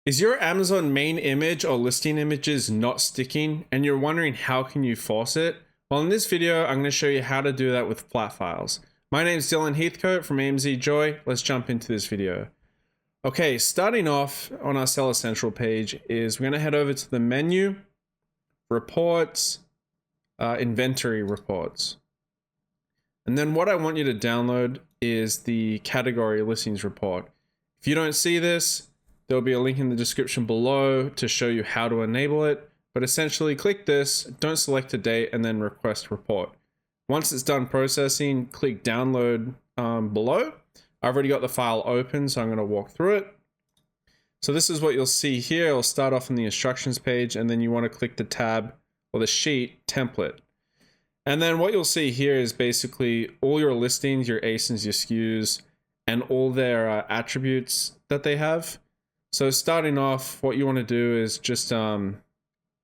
Is your Amazon main image or listing images not sticking and you're wondering how can you force it? Well, in this video, I'm going to show you how to do that with flat files. My name is Dylan Heathcote from AMZ Joy. Let's jump into this video. Okay, starting off on our Seller Central page is we're going to head over to the menu, reports, inventory reports. And then what I want you to download is the category listings report. If you don't see this, there'll be a link in the description below to show you how to enable it. But essentially click this, don't select a date, and then request report. Once it's done processing, click download below. I've already got the file open, so I'm going to walk through it. So this is what you'll see here. It'll start off on the instructions page, and then you want to click the tab or the sheet template. And then what you'll see here is basically all your listings, your ASINs, your SKUs, and all their attributes that they have. So starting off, what you want to do is just in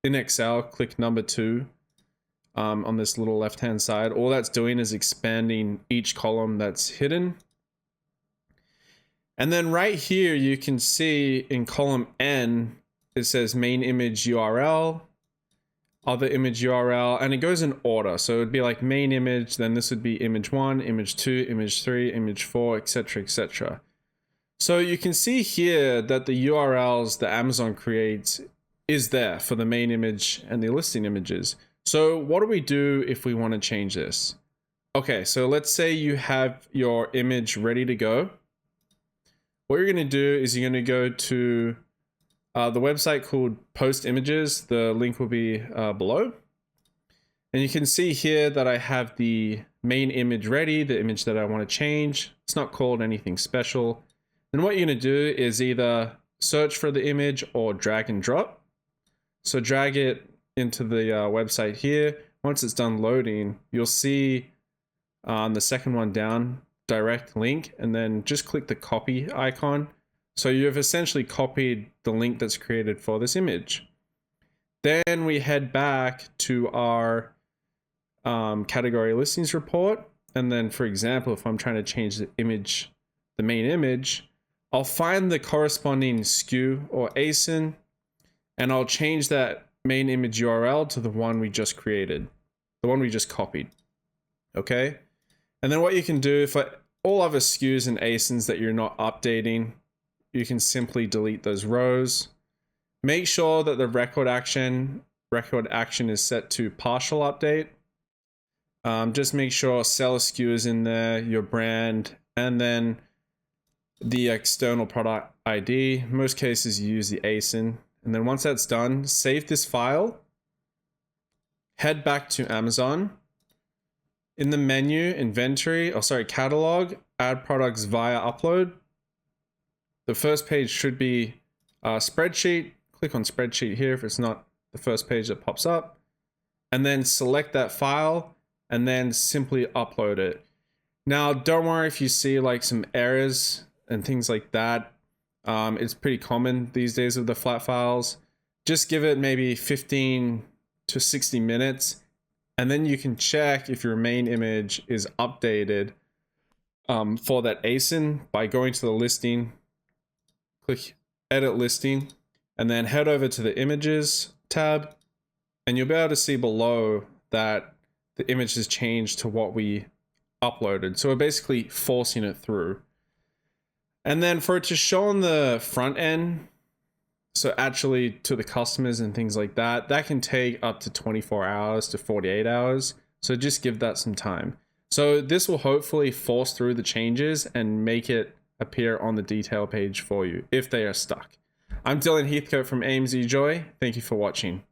Excel, click number 2 on this little left-hand side. All that's doing is expanding each column that's hidden. And then right here, you can see in column N, it says main image URL, other image URL, and it goes in order. So it'd be like main image, then this would be image 1, image 2, image 3, image 4, etc., etc. So you can see here that the URLs that Amazon creates is there for the main image and the listing images. So what do we do if we want to change this? Okay, so let's say you have your image ready to go. What you're going to do is you're going to go to the website called Post Images. The link will be below. And you can see here that I have the main image ready, the image that I want to change. It's not called anything special. And what you're going to do is either search for the image or drag and drop. So drag it into the website here. Once it's done loading, you'll see on the second one down, direct link, and then just click the copy icon. So you've essentially copied the link that's created for this image. Then we head back to our category listings report. And then, for example, if I'm trying to change the image, the main image, I'll find the corresponding SKU or ASIN, and I'll change that main image URL to the one we just created, the one we just copied. Okay. And then what you can do for all other SKUs and ASINs that you're not updating, you can simply delete those rows. Make sure that the record action is set to partial update. Just make sure seller SKU is in there, your brand, and then the external product ID. In most cases, you use the ASIN. And then once that's done, save this file, head back to Amazon. In the menu, catalog, add products via upload. The first page should be a spreadsheet. Click on spreadsheet here if it's not the first page that pops up. And then select that file and then simply upload it. Now, don't worry if you see like some errors and things like that. It's pretty common these days with the flat files. Just give it maybe 15 to 60 minutes. And then you can check if your main image is updated for that ASIN by going to the listing, click edit listing, and then head over to the images tab. And you'll be able to see below that the image has changed to what we uploaded. So we're basically forcing it through. And then for it to show on the front end, so actually to the customers and things like that, that can take up to 24 hours to 48 hours. So just give that some time. So this will hopefully force through the changes and make it appear on the detail page for you if they are stuck. I'm Dylan Heathcote from AMZ Joy. Thank you for watching.